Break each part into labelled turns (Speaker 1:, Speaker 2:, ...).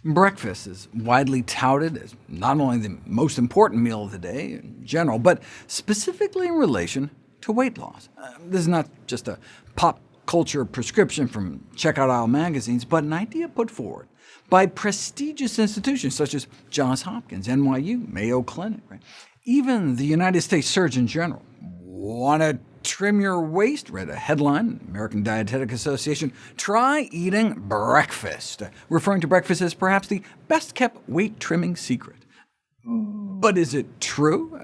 Speaker 1: Breakfast is widely touted as not only the most important meal of the day in general, but specifically in relation to weight loss. This is not just a pop culture prescription from checkout aisle magazines, but an idea put forward by prestigious institutions such as Johns Hopkins, NYU, Mayo Clinic. Right? Even the United States Surgeon General. Want to trim your waist? Read a headline, American Dietetic Association, try eating breakfast, referring to breakfast as perhaps the best-kept weight-trimming secret. But is it true?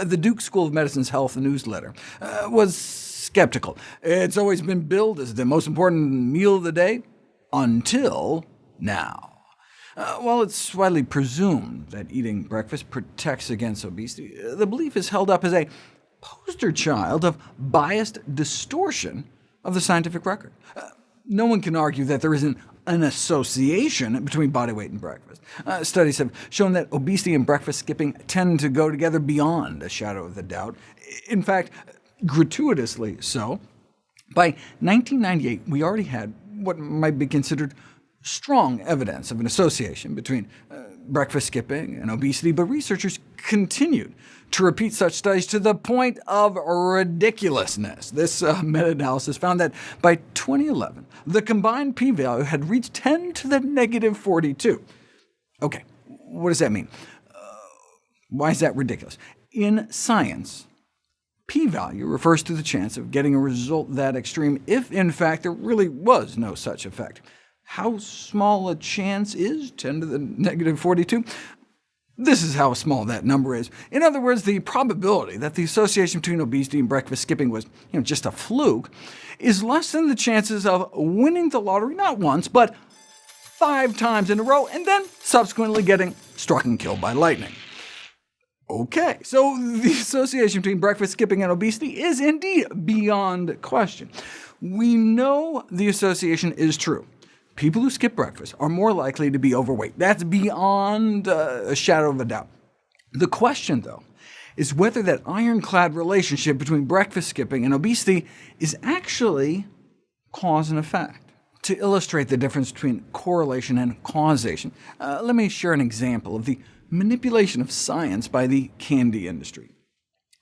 Speaker 1: The Duke School of Medicine's health newsletter was skeptical. It's always been billed as the most important meal of the day, until now. While it's widely presumed that eating breakfast protects against obesity, the belief is held up as a poster child of biased distortion of the scientific record. No one can argue that there isn't an association between body weight and breakfast. Studies have shown that obesity and breakfast skipping tend to go together beyond a shadow of a doubt. In fact, gratuitously so. By 1998, we already had what might be considered strong evidence of an association between breakfast skipping and obesity, but researchers continued to repeat such studies to the point of ridiculousness. This meta-analysis found that by 2011, the combined p-value had reached 10 to the negative 42. OK, what does that mean? Why is that ridiculous? In science, p-value refers to the chance of getting a result that extreme if, in fact, there really was no such effect. How small a chance is 10 to the negative 42? This is how small that number is. In other words, the probability that the association between obesity and breakfast skipping was just a fluke is less than the chances of winning the lottery not once, but 5 times in a row, and then subsequently getting struck and killed by lightning. OK, so the association between breakfast skipping and obesity is indeed beyond question. We know the association is true. People who skip breakfast are more likely to be overweight. That's beyond a shadow of a doubt. The question, though, is whether that ironclad relationship between breakfast skipping and obesity is actually cause and effect. To illustrate the difference between correlation and causation, let me share an example of the manipulation of science by the candy industry.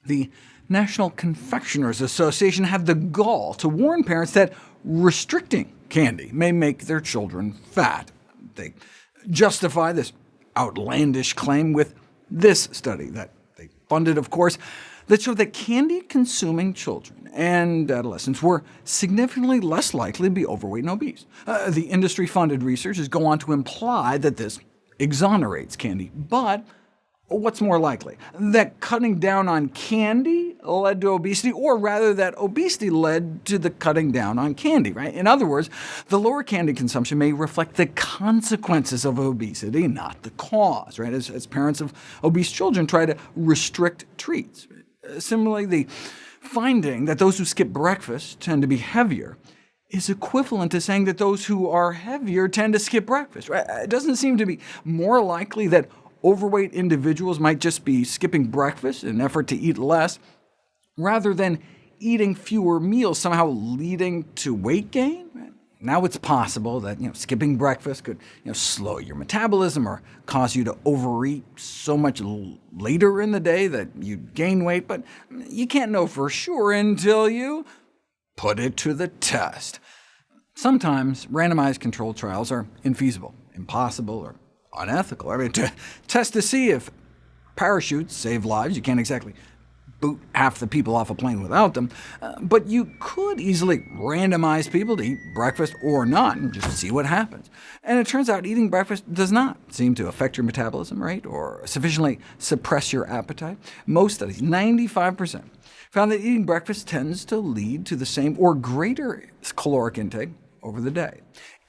Speaker 1: The National Confectioners Association had the gall to warn parents that restricting candy may make their children fat. They justify this outlandish claim with this study that they funded, of course, that showed that candy-consuming children and adolescents were significantly less likely to be overweight and obese. The industry-funded researchers go on to imply that this exonerates candy, but what's more likely? That cutting down on candy led to obesity, or rather that obesity led to the cutting down on candy, right? In other words, the lower candy consumption may reflect the consequences of obesity, not the cause, right? As parents of obese children try to restrict treats. Similarly, the finding that those who skip breakfast tend to be heavier is equivalent to saying that those who are heavier tend to skip breakfast, right? It doesn't seem to be more likely that overweight individuals might just be skipping breakfast in an effort to eat less, rather than eating fewer meals somehow leading to weight gain. Now it's possible that skipping breakfast could slow your metabolism or cause you to overeat so much later in the day that you gain weight, but you can't know for sure until you put it to the test. Sometimes randomized controlled trials are infeasible, impossible, or unethical. I mean, to test to see if parachutes save lives, you can't exactly boot half the people off a plane without them, but you could easily randomize people to eat breakfast or not, and just see what happens. And it turns out eating breakfast does not seem to affect your metabolism rate or sufficiently suppress your appetite. Most studies, 95%, found that eating breakfast tends to lead to the same or greater caloric intake over the day.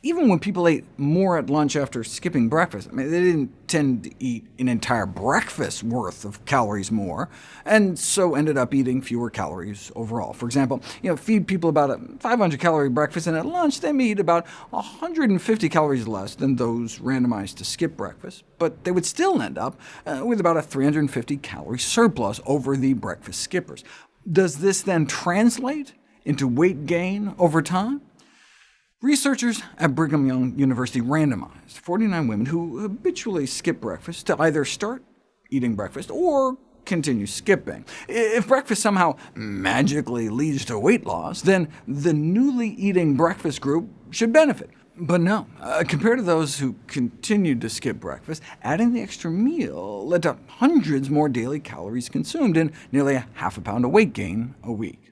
Speaker 1: Even when people ate more at lunch after skipping breakfast, they didn't tend to eat an entire breakfast worth of calories more, and so ended up eating fewer calories overall. For example, feed people about a 500-calorie breakfast, and at lunch they may eat about 150 calories less than those randomized to skip breakfast, but they would still end up with about a 350-calorie surplus over the breakfast skippers. Does this then translate into weight gain over time? Researchers at Brigham Young University randomized 49 women who habitually skip breakfast to either start eating breakfast or continue skipping. If breakfast somehow magically leads to weight loss, then the newly eating breakfast group should benefit. But no, compared to those who continued to skip breakfast, adding the extra meal led to hundreds more daily calories consumed and nearly a half a pound of weight gain a week.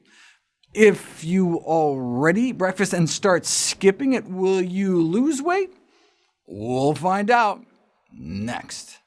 Speaker 1: If you already eat breakfast and start skipping it, will you lose weight? We'll find out next.